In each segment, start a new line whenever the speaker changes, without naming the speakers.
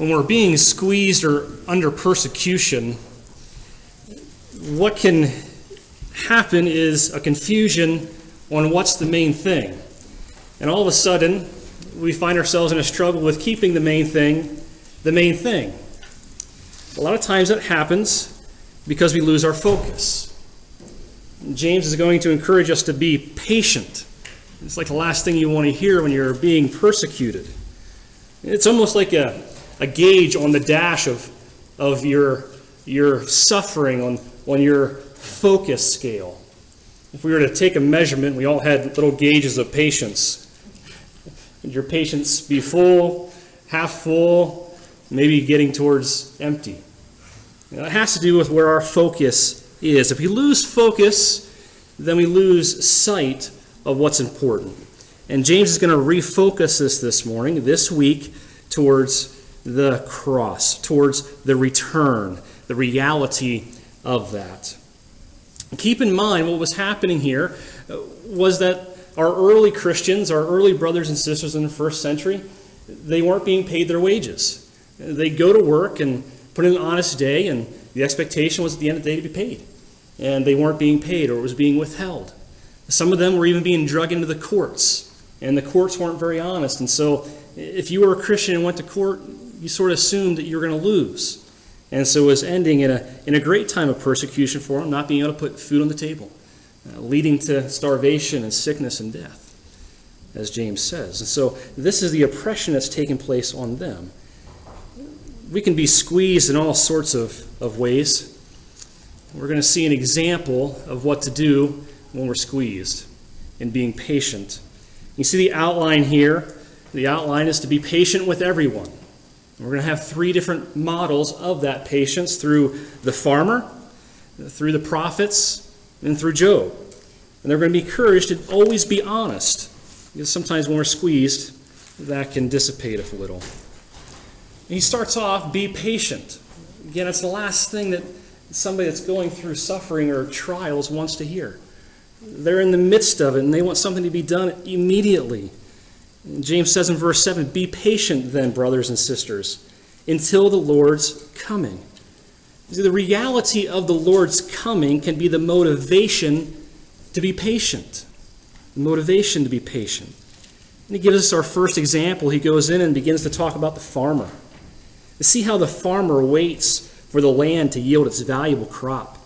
when we're being squeezed or under persecution, what can happen is a confusion on what's the main thing. And all of a sudden, we find ourselves in a struggle with keeping the main thing the main thing. A lot of times that happens because we lose our focus. James is going to encourage us to be patient. It's like the last thing you want to hear when you're being persecuted. It's almost like a gauge on the dash of your suffering on your focus scale. If we were to take a measurement, we all had little gauges of patience. Would your patience be full, half full, maybe getting towards empty? It has to do with where our focus is. If we lose focus, then we lose sight of what's important. And James is going to refocus us this morning, this week, towards the cross, towards the return, the reality of that. Keep in mind what was happening here was that our early Christians, our early brothers and sisters in the first century, they weren't being paid their wages. They'd go to work and put in an honest day, and the expectation was at the end of the day to be paid. And they weren't being paid, or it was being withheld. Some of them were even being dragged into the courts, and the courts weren't very honest. And so if you were a Christian and went to court, you sort of assumed that you were going to lose. And so it was ending in a great time of persecution for them, not being able to put food on the table, leading to starvation and sickness and death, as James says. And so this is the oppression that's taking place on them. We can be squeezed in all sorts of ways. We're going to see an example of what to do when we're squeezed and being patient. You see the outline here. The outline is to be patient with everyone. And we're going to have three different models of that patience through the farmer, through the prophets, and through Job. And they're going to be encouraged to always be honest, because sometimes when we're squeezed, that can dissipate a little. And he starts off, be patient. Again, it's the last thing that somebody that's going through suffering or trials wants to hear. They're in the midst of it, and they want something to be done immediately. And James says in verse 7, be patient then, brothers and sisters, until the Lord's coming. See, the reality of the Lord's coming can be the motivation to be patient. The motivation to be patient. And he gives us our first example. He goes in and begins to talk about the farmer. To see how the farmer waits for the land to yield its valuable crop,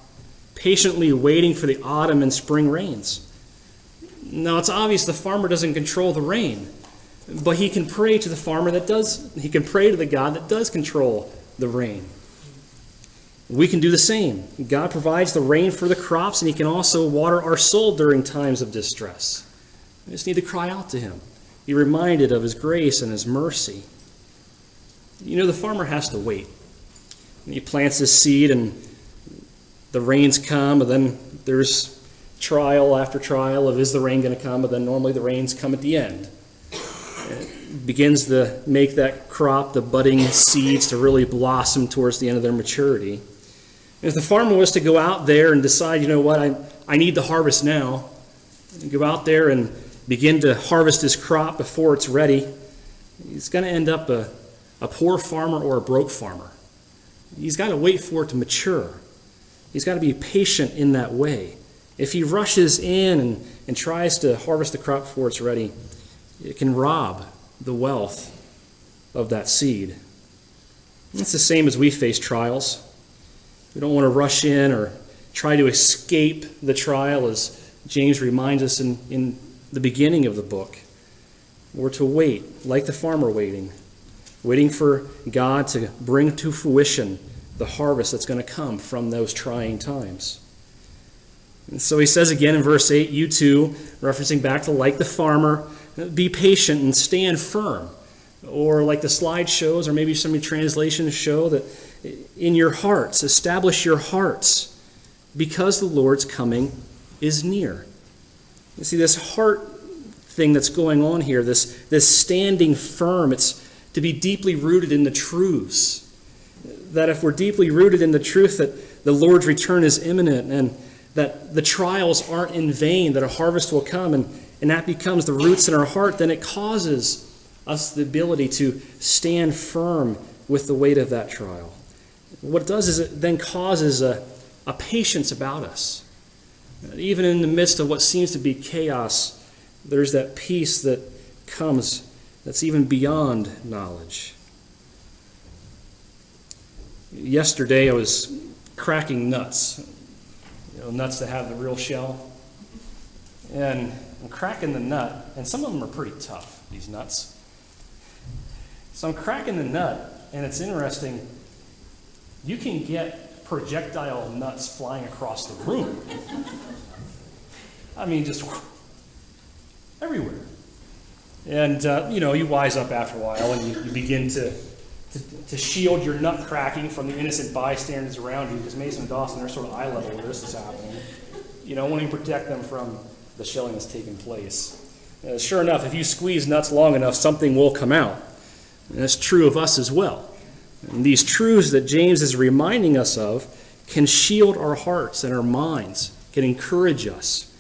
patiently waiting for the autumn and spring rains. Now, it's obvious the farmer doesn't control the rain, but he can pray to the farmer that does. He can pray to the God that does control the rain. We can do the same. God provides the rain for the crops, and he can also water our soul during times of distress. We just need to cry out to him, be reminded of his grace and his mercy. You know, the farmer has to wait. He plants his seed, and the rains come, and then there's trial after trial of is the rain going to come, but then normally the rains come at the end. It begins to make that crop, the budding seeds, to really blossom towards the end of their maturity. And if the farmer was to go out there and decide, you know what, I need the harvest now, and go out there and begin to harvest his crop before it's ready, he's going to end up a poor farmer or a broke farmer. He's got to wait for it to mature. He's got to be patient in that way. If he rushes in and tries to harvest the crop before it's ready, it can rob the wealth of that seed. It's the same as we face trials. We don't want to rush in or try to escape the trial, as James reminds us in the beginning of the book. We're to wait, like the farmer waiting for God to bring to fruition the harvest that's going to come from those trying times. And so he says again in verse 8, you too, referencing back to like the farmer, be patient and stand firm. Or like the slide shows, or maybe some translations show, that in your hearts, establish your hearts, because the Lord's coming is near. You see, this heart thing that's going on here, this standing firm, it's to be deeply rooted in the truths. That if we're deeply rooted in the truth that the Lord's return is imminent, and that the trials aren't in vain, that a harvest will come, and that becomes the roots in our heart, then it causes us the ability to stand firm with the weight of that trial. What it does is it then causes a patience about us. Even in the midst of what seems to be chaos, there's that peace that comes that's even beyond knowledge. Yesterday I was cracking nuts, nuts that have the real shell. And I'm cracking the nut, and some of them are pretty tough, these nuts. So I'm cracking the nut, and it's interesting. You can get projectile nuts flying across the room. I mean, just everywhere. And, you wise up after a while, and you begin to shield your nut cracking from the innocent bystanders around you, because Mason and Dawson are sort of eye level where this is happening. Wanting to protect them from the shelling that's taking place. Sure enough, if you squeeze nuts long enough, something will come out. And that's true of us as well. And these truths that James is reminding us of can shield our hearts and our minds, can encourage us,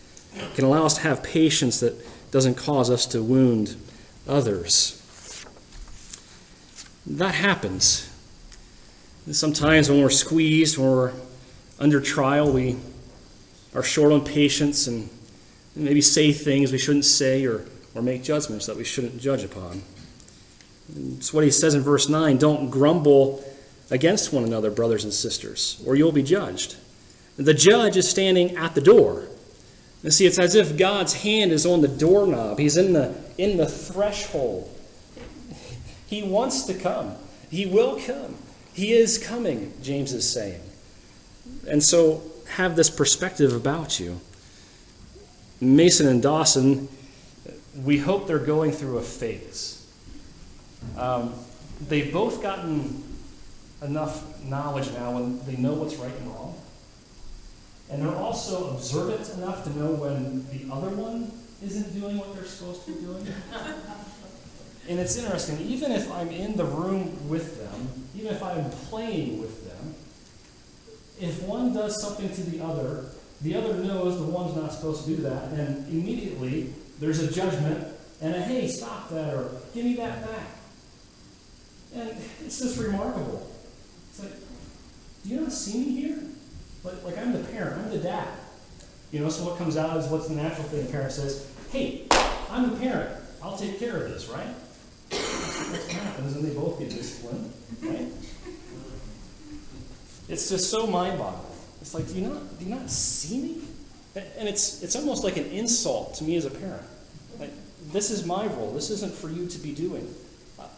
can allow us to have patience that doesn't cause us to wound others. That happens. Sometimes when we're squeezed, when we're under trial, we are short on patience and maybe say things we shouldn't say or make judgments that we shouldn't judge upon. It's what he says in verse 9, don't grumble against one another, brothers and sisters, or you'll be judged. The judge is standing at the door. And see, it's as if God's hand is on the doorknob. He's in the threshold. He wants to come. He will come. He is coming, James is saying. And so have this perspective about you. Mason and Dawson, we hope they're going through a phase. They've both gotten enough knowledge now when they know what's right and wrong. And they're also observant enough to know when the other one isn't doing what they're supposed to be doing. And it's interesting, even if I'm in the room with them, even if I'm playing with them, if one does something to the other knows the one's not supposed to do that, and immediately there's a judgment and a, hey, stop that, or give me that back. And it's just remarkable. It's like, do you not see me here? Like I'm the parent, I'm the dad. So what comes out is what's the natural thing. The parent says, hey, I'm the parent, I'll take care of this, right? That's what happens, and they both get disciplined, right? It's just so mind-boggling. It's like, do you not see me? And it's almost like an insult to me as a parent. Like, this is my role. This isn't for you to be doing.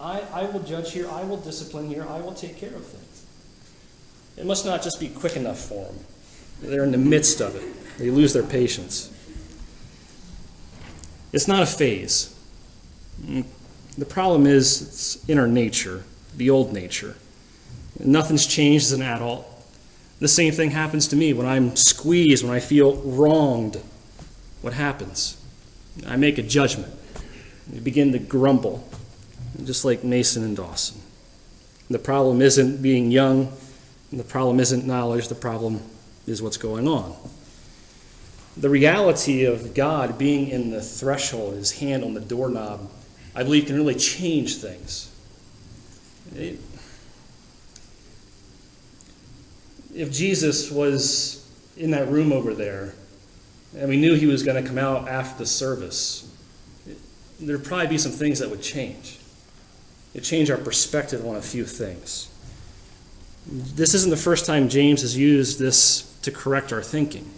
I will judge here. I will discipline here. I will take care of things. It must not just be quick enough for them. They're in the midst of it. They lose their patience. It's not a phase. The problem is it's in our nature, the old nature. Nothing's changed as an adult. The same thing happens to me when I'm squeezed, when I feel wronged. What happens? I make a judgment. I begin to grumble, just like Mason and Dawson. The problem isn't being young. The problem isn't knowledge. The problem is what's going on. The reality of God being in the threshold, his hand on the doorknob, I believe can really change things. If Jesus was in that room over there, and we knew he was going to come out after the service, there'd probably be some things that would change. It'd change our perspective on a few things. This isn't the first time James has used this to correct our thinking.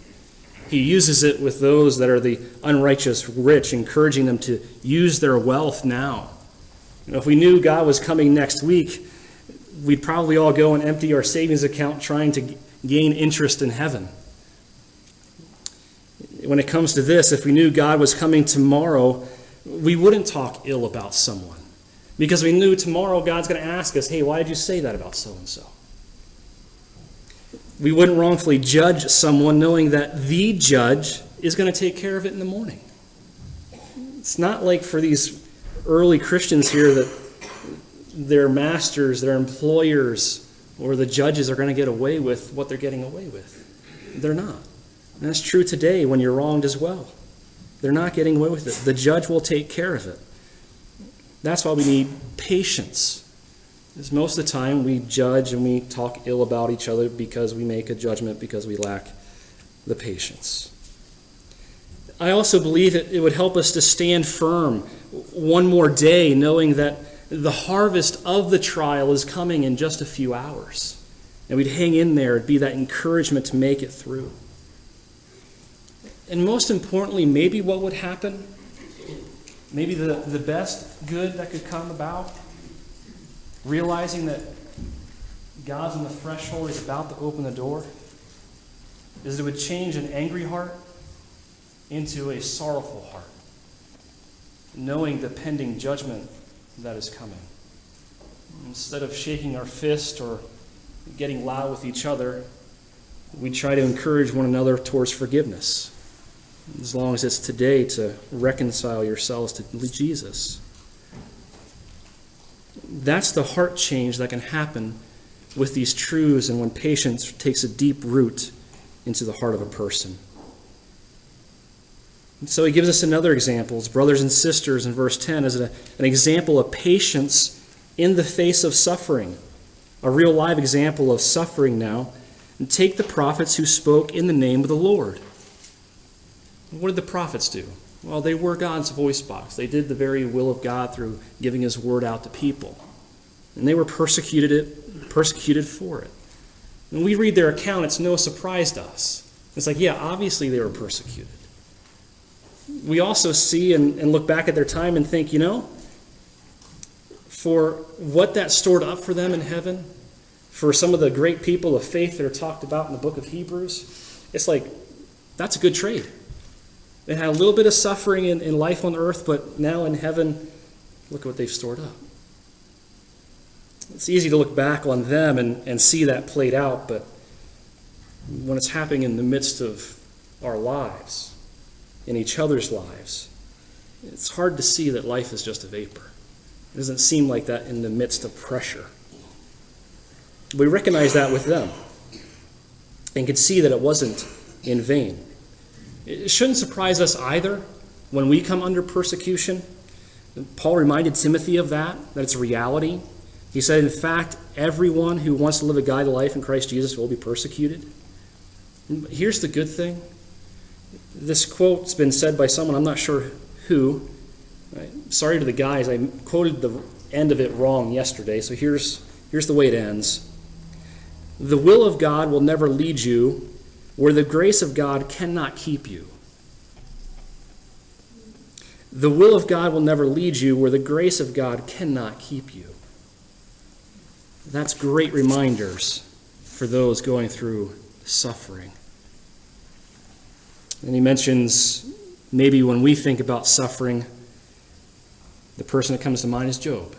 He uses it with those that are the unrighteous rich, encouraging them to use their wealth now. If we knew God was coming next week, we'd probably all go and empty our savings account trying to gain interest in heaven. When it comes to this, if we knew God was coming tomorrow, we wouldn't talk ill about someone. Because we knew tomorrow God's going to ask us, hey, why did you say that about so-and-so? We wouldn't wrongfully judge someone knowing that the judge is going to take care of it in the morning. It's not like for these early Christians here that their masters, their employers, or the judges are going to get away with what they're getting away with. They're not. And that's true today when you're wronged as well. They're not getting away with it. The judge will take care of it. That's why we need patience. Is most of the time we judge and we talk ill about each other because we make a judgment because we lack the patience. I also believe it would help us to stand firm one more day, knowing that the harvest of the trial is coming in just a few hours. And we'd hang in there. It'd be that encouragement to make it through. And most importantly, maybe what would happen, maybe the best good that could come about, realizing that God's on the threshold, He's about to open the door, is it would change an angry heart into a sorrowful heart, knowing the pending judgment that is coming. Instead of shaking our fist or getting loud with each other, we try to encourage one another towards forgiveness, as long as it's today to reconcile yourselves to Jesus. That's the heart change that can happen with these truths and when patience takes a deep root into the heart of a person. And so he gives us another example. Brothers and sisters in verse 10 as an example of patience in the face of suffering. A real live example of suffering now. And take the prophets who spoke in the name of the Lord. What did the prophets do? Well, they were God's voice box. They did the very will of God through giving His word out to people. And they were persecuted for it. When we read their account, it's no surprise to us. It's like, yeah, obviously they were persecuted. We also see and look back at their time and think, for what that stored up for them in heaven, for some of the great people of faith that are talked about in the book of Hebrews, it's like, that's a good trade. They had a little bit of suffering in life on earth, but now in heaven, look at what they've stored up. It's easy to look back on them and see that played out, but when it's happening in the midst of our lives, in each other's lives, it's hard to see that life is just a vapor. It doesn't seem like that in the midst of pressure. We recognize that with them and can see that it wasn't in vain. It shouldn't surprise us either when we come under persecution. Paul reminded Timothy of that it's a reality. He said, in fact, everyone who wants to live a godly life in Christ Jesus will be persecuted. Here's the good thing. This quote's been said by someone, I'm not sure who. Right? Sorry to the guys, I quoted the end of it wrong yesterday, so here's the way it ends. The will of God will never lead you where the grace of God cannot keep you. The will of God will never lead you where the grace of God cannot keep you. That's great reminders for those going through suffering. And he mentions maybe when we think about suffering, the person that comes to mind is Job.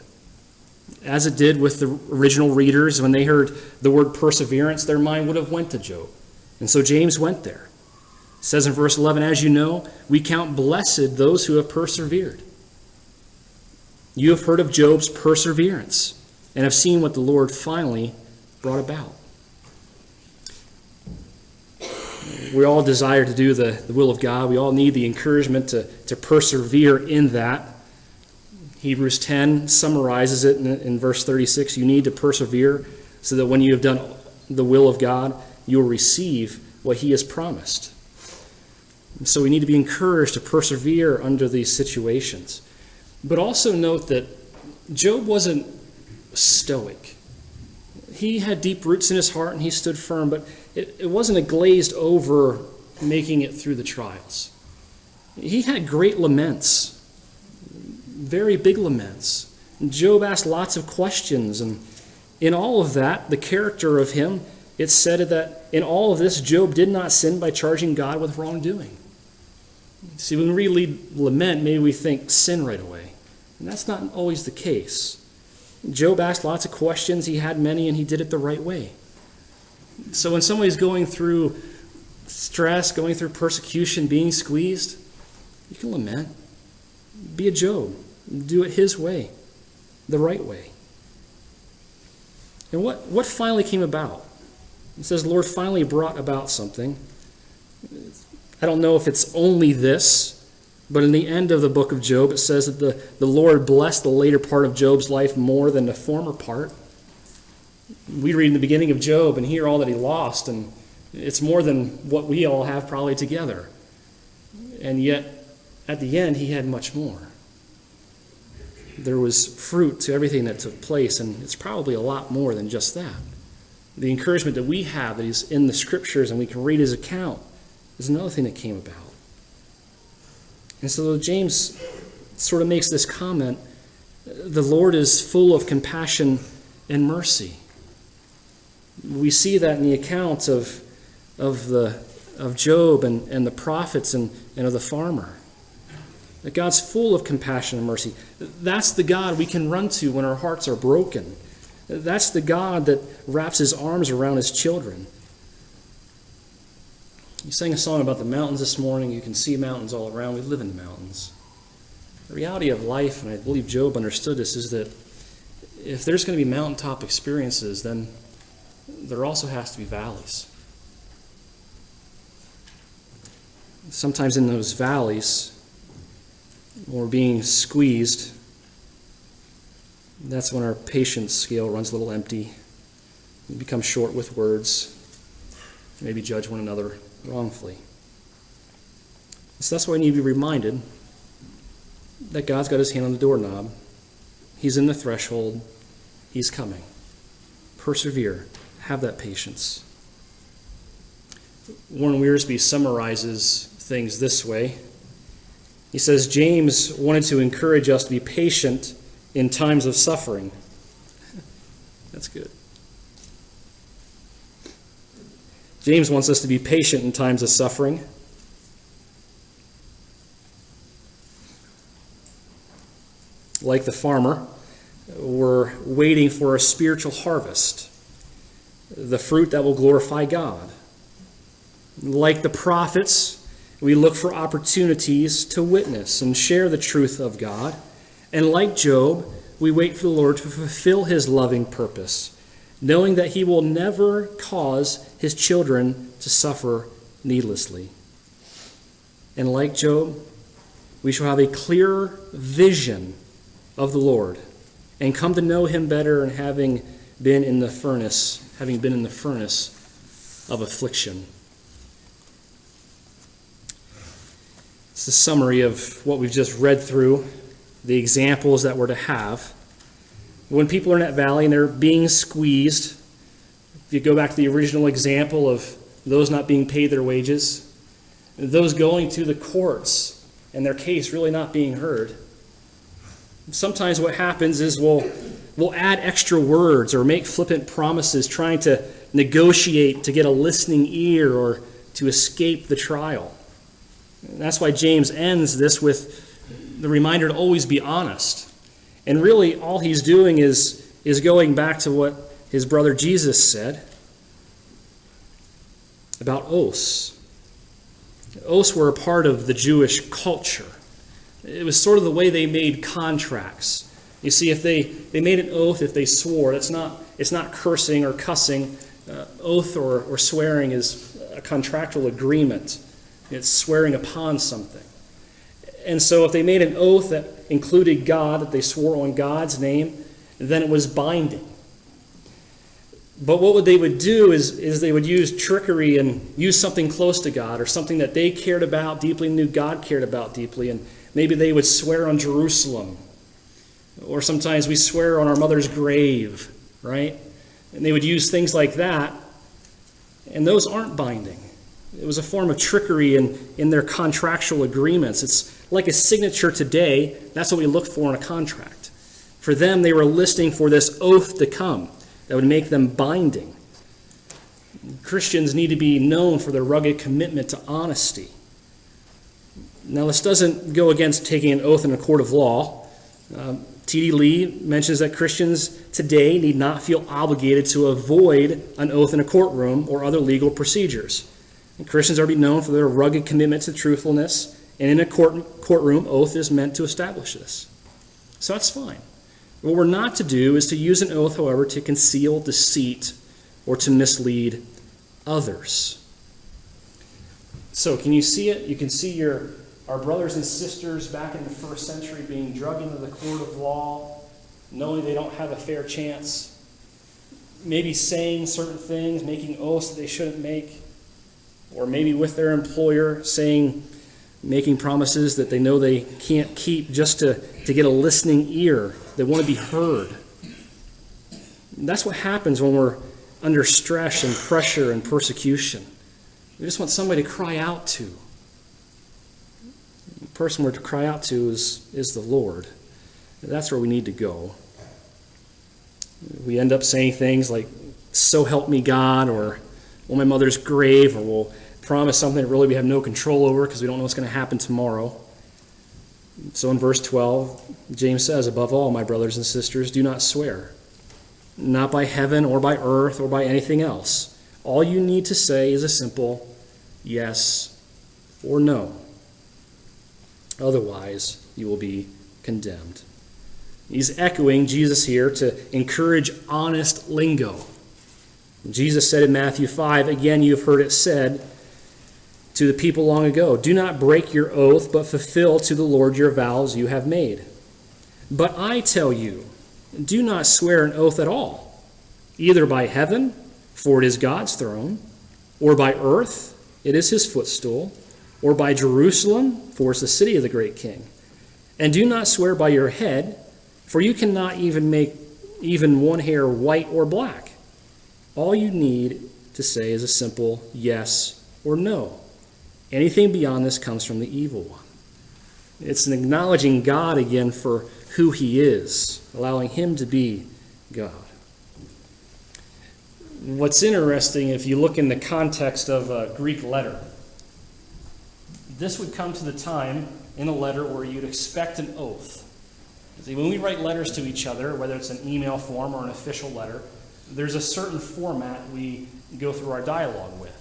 As it did with the original readers, when they heard the word perseverance, their mind would have went to Job. And so James went there. It says in verse 11, as you know, we count blessed those who have persevered. You have heard of Job's perseverance and have seen what the Lord finally brought about. We all desire to do the will of God. We all need the encouragement to persevere in that. Hebrews 10 summarizes it in verse 36. You need to persevere so that when you have done the will of God, you will receive what He has promised. And so we need to be encouraged to persevere under these situations. But also note that Job wasn't stoic. He had deep roots in his heart and he stood firm, but it wasn't a glazed over making it through the trials. He had great laments, very big laments. Job asked lots of questions, and in all of that, the character of him, it's said that in all of this, Job did not sin by charging God with wrongdoing. See, when we read lament, maybe we think sin right away, and that's not always the case. Job asked lots of questions, he had many, and he did it the right way. So when somebody's going through stress, going through persecution, being squeezed, you can lament. Be a Job. Do it his way, the right way. And what finally came about? It says the Lord finally brought about something. I don't know if it's only this, but in the end of the book of Job, it says that the Lord blessed the later part of Job's life more than the former part. We read in the beginning of Job and hear all that he lost, and it's more than what we all have probably together. And yet, at the end, he had much more. There was fruit to everything that took place, and it's probably a lot more than just that. The encouragement that we have, that he's in the Scriptures and we can read his account, is another thing that came about. And so James sort of makes this comment, the Lord is full of compassion and mercy. We see that in the accounts of Job and the prophets and of the farmer. That God's full of compassion and mercy. That's the God we can run to when our hearts are broken. That's the God that wraps his arms around his children. You sang a song about the mountains this morning. You can see mountains all around. We live in the mountains. The reality of life, and I believe Job understood this, is that if there's going to be mountaintop experiences, then there also has to be valleys. Sometimes in those valleys, when we're being squeezed, that's when our patience scale runs a little empty. We become short with words, maybe judge one another wrongfully. So that's why we need to be reminded that God's got his hand on the doorknob. He's in the threshold. He's coming. Persevere. Have that patience. Warren Wiersbe summarizes things this way. He says, James wanted to encourage us to be patient in times of suffering. That's good. James wants us to be patient in times of suffering. Like the farmer, we're waiting for a spiritual harvest, the fruit that will glorify God. Like the prophets, we look for opportunities to witness and share the truth of God. And like Job, we wait for the Lord to fulfill his loving purpose, knowing that he will never cause his children to suffer needlessly. And like Job, we shall have a clearer vision of the Lord and come to know him better, and having been in the furnace of affliction. It's the summary of what we've just read through, the examples that we're to have. When people are in that valley and they're being squeezed, if you go back to the original example of those not being paid their wages, those going to the courts and their case really not being heard, sometimes what happens is we'll add extra words or make flippant promises trying to negotiate to get a listening ear or to escape the trial. And that's why James ends this with the reminder to always be honest. And really all he's doing is going back to what his brother Jesus said about oaths. Oaths were a part of the Jewish culture. It was sort of the way they made contracts. You see, if they made an oath, if they swore, it's not cursing or cussing. Oath or swearing is a contractual agreement. It's swearing upon something. And so if they made an oath that included God, that they swore on God's name, then it was binding. But what they would do is they would use trickery and use something close to God or something that they cared about deeply, knew God cared about deeply, and maybe they would swear on Jerusalem. Or sometimes we swear on our mother's grave, right? And they would use things like that, and those aren't binding. It was a form of trickery in their contractual agreements. It's like a signature today. That's what we look for in a contract. For them, they were listing for this oath to come that would make them binding. Christians need to be known for their rugged commitment to honesty. Now, this doesn't go against taking an oath in a court of law. T.D. Lee mentions that Christians today need not feel obligated to avoid an oath in a courtroom or other legal procedures. And Christians are to be known for their rugged commitment to truthfulness, and in a courtroom, oath is meant to establish this. So that's fine. What we're not to do is to use an oath, however, to conceal deceit or to mislead others. So can you see it? You can see our brothers and sisters back in the first century being dragged into the court of law, knowing they don't have a fair chance. maybe saying certain things, making oaths that they shouldn't make, or maybe with their employer making promises that they know they can't keep just to get a listening ear. They want to be heard. That's what happens when we're under stress and pressure and persecution. We just want somebody to cry out to. The person we're to cry out to is the Lord. That's where we need to go. We end up saying things like, "So help me God," or "on my mother's grave," or we'll promise something that really we have no control over because we don't know what's going to happen tomorrow. So in verse 12, James says, "Above all, my brothers and sisters, do not swear, not by heaven or by earth or by anything else. All you need to say is a simple yes or no. Otherwise, you will be condemned." He's echoing Jesus here to encourage honest lingo. Jesus said in Matthew 5, "Again, you have heard it said to the people long ago, 'Do not break your oath, but fulfill to the Lord your vows you have made.' But I tell you, do not swear an oath at all, either by heaven, for it is God's throne, or by earth, it is his footstool, or by Jerusalem, for it's the city of the great king. And do not swear by your head, for you cannot even make even one hair white or black. All you need to say is a simple yes or no. Anything beyond this comes from the evil one." It's an acknowledging God again for who he is, allowing him to be God. What's interesting, if you look in the context of a Greek letter, this would come to the time in a letter where you'd expect an oath. See, when we write letters to each other, whether it's an email form or an official letter, there's a certain format we go through our dialogue with.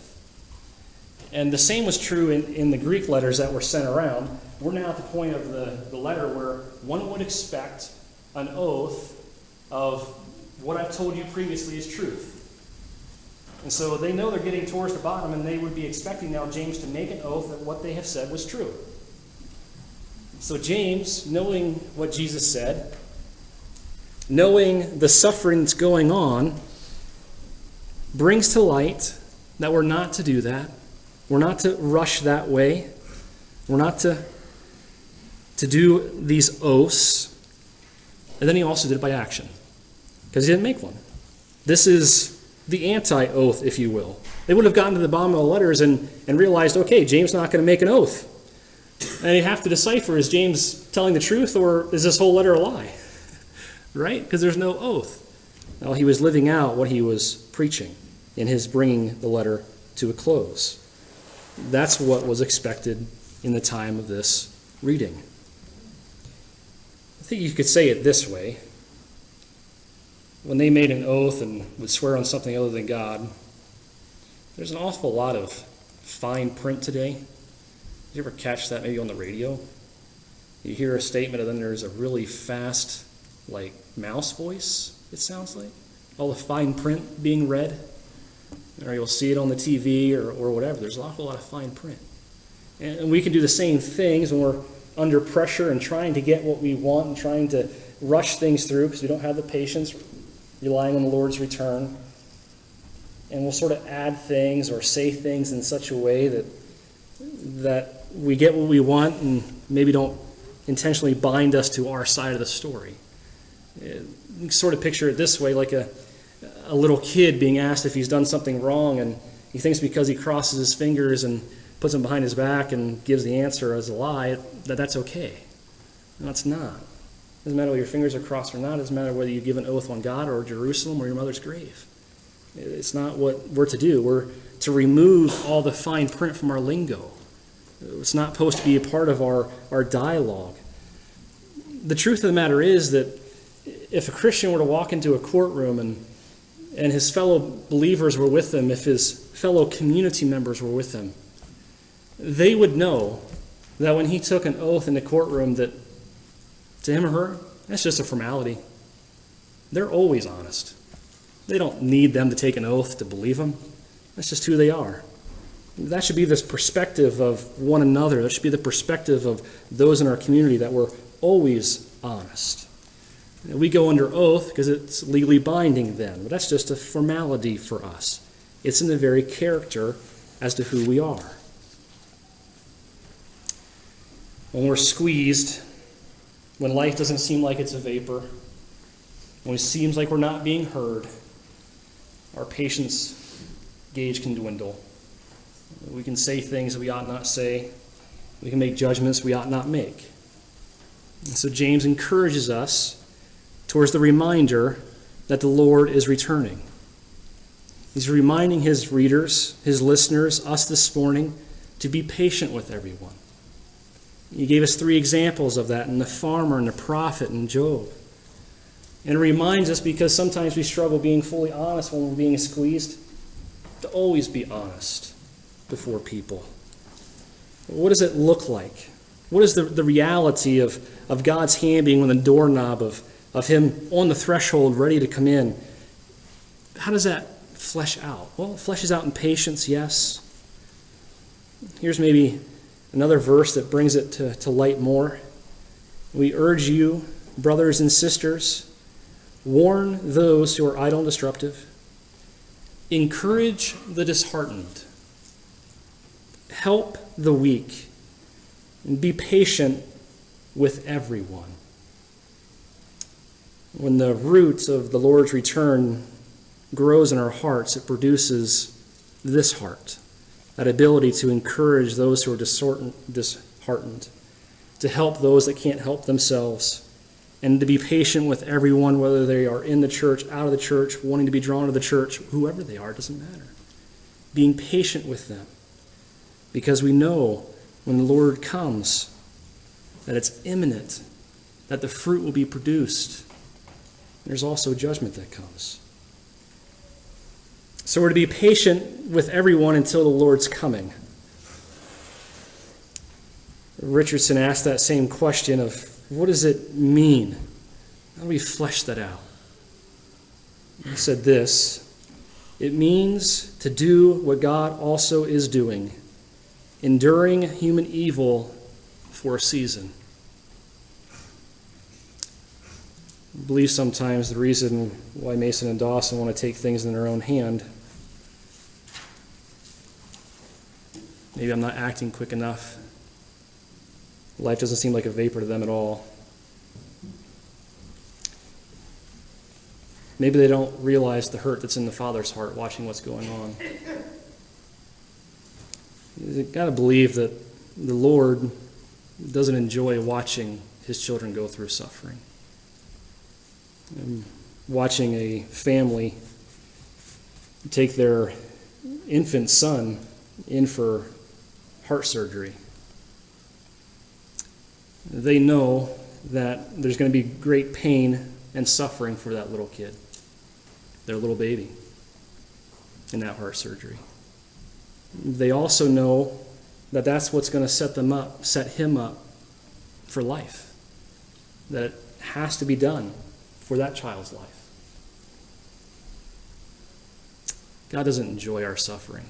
And the same was true in the Greek letters that were sent around. We're now at the point of the letter where one would expect an oath of what I've told you previously is truth. And so they know they're getting towards the bottom, and they would be expecting now James to make an oath that what they have said was true. So James, knowing what Jesus said, knowing the suffering that's going on, brings to light that we're not to do that. We're not to rush that way. We're not to do these oaths. And then he also did it by action, because he didn't make one. This is the anti-oath, if you will. They would have gotten to the bottom of the letters and realized, okay, James is not going to make an oath. And you have to decipher, is James telling the truth, or is this whole letter a lie? Right? Because there's no oath. Well, he was living out what he was preaching in his bringing the letter to a close. That's what was expected in the time of this reading. I think you could say it this way. When they made an oath and would swear on something other than God, there's an awful lot of fine print today. Did you ever catch that maybe on the radio? You hear a statement and then there's a really fast, like, mouse voice, it sounds like. All the fine print being read. Or you'll see it on the TV or whatever. There's an awful lot of fine print. And we can do the same things when we're under pressure and trying to get what we want and trying to rush things through because we don't have the patience, relying on the Lord's return. And we'll sort of add things or say things in such a way that we get what we want and maybe don't intentionally bind us to our side of the story. You can sort of picture it this way, like a little kid being asked if he's done something wrong, and he thinks because he crosses his fingers and puts them behind his back and gives the answer as a lie, that's okay. No, it's not. It doesn't matter whether your fingers are crossed or not. It doesn't matter whether you give an oath on God or Jerusalem or your mother's grave. It's not what we're to do. We're to remove all the fine print from our lingo. It's not supposed to be a part of our dialogue. The truth of the matter is that if a Christian were to walk into a courtroom and his fellow believers were with him, if his fellow community members were with him, they would know that when he took an oath in the courtroom that to him or her, that's just a formality. They're always honest. They don't need them to take an oath to believe them. That's just who they are. That should be this perspective of one another. That should be the perspective of those in our community, that we're always honest. We go under oath because it's legally binding then, but that's just a formality for us. It's in the very character as to who we are. When we're squeezed, when life doesn't seem like it's a vapor, when it seems like we're not being heard, our patience gauge can dwindle. We can say things that we ought not say. We can make judgments we ought not make. And so James encourages us towards the reminder that the Lord is returning. He's reminding his readers, his listeners, us this morning, to be patient with everyone. He gave us 3 examples of that in the farmer and the prophet and Job. And it reminds us, because sometimes we struggle being fully honest when we're being squeezed, to always be honest before people. What does it look like? What is the reality of God's hand being on the doorknob of him on the threshold ready to come in? How does that flesh out? Well, it fleshes out in patience, yes. Here's maybe another verse that brings it to light more. We urge you, brothers and sisters, warn those who are idle and destructive. Encourage the disheartened. Help the weak. And be patient with everyone. When the root of the Lord's return grows in our hearts, it produces this heart, that ability to encourage those who are disheartened, to help those that can't help themselves, and to be patient with everyone, whether they are in the church, out of the church, wanting to be drawn to the church, whoever they are, doesn't matter. Being patient with them, because we know when the Lord comes that it's imminent, that the fruit will be produced. There's also judgment that comes. So we're to be patient with everyone until the Lord's coming. Richardson asked that same question of, what does it mean? How do we flesh that out? He said this: it means to do what God also is doing, enduring human evil for a season. I believe sometimes the reason why Mason and Dawson want to take things in their own hand, maybe I'm not acting quick enough. Life doesn't seem like a vapor to them at all. Maybe they don't realize the hurt that's in the Father's heart watching what's going on. You've got to believe that the Lord doesn't enjoy watching his children go through suffering. And watching a family take their infant son in for heart surgery. They know that there's going to be great pain and suffering for that little kid, their little baby, in that heart surgery. They also know that that's what's going to set him up for life. That it has to be done for that child's life. God doesn't enjoy our suffering,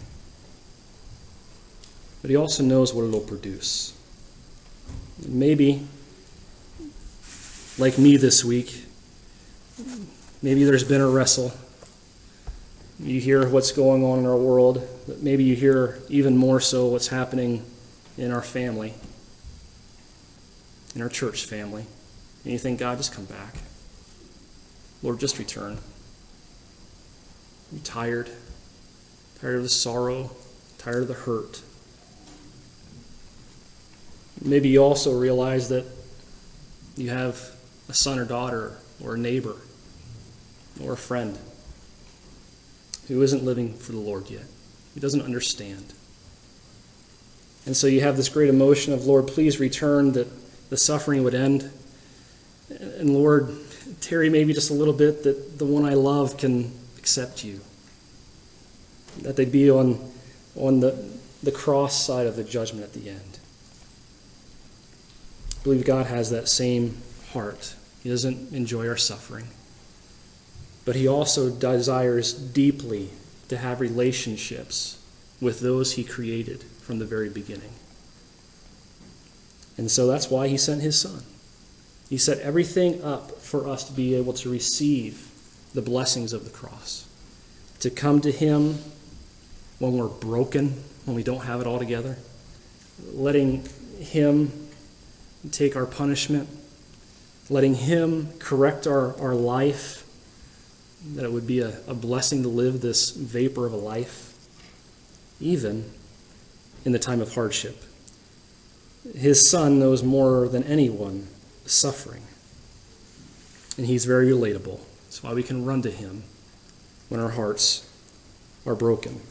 but he also knows what it'll produce. Maybe, like me this week, maybe there's been a wrestle. You hear what's going on in our world, but maybe you hear even more so what's happening in our family, in our church family. And you think, God, just come back. Lord, just return. You're tired of the sorrow, tired of the hurt. Maybe you also realize that you have a son or daughter or a neighbor or a friend who isn't living for the Lord yet. He doesn't understand. And so you have this great emotion of, Lord, please return, that the suffering would end. And Lord, tarry maybe just a little bit, that the one I love can accept you. That they be on the cross side of the judgment at the end. I believe God has that same heart. He doesn't enjoy our suffering. But he also desires deeply to have relationships with those he created from the very beginning. And so that's why he sent his son. He set everything up for us to be able to receive the blessings of the cross, to come to him when we're broken, when we don't have it all together, letting him take our punishment, letting him correct our life, that it would be a blessing to live this vapor of a life, even in the time of hardship. His Son knows more than anyone suffering, and he's very relatable. That's why we can run to him when our hearts are broken.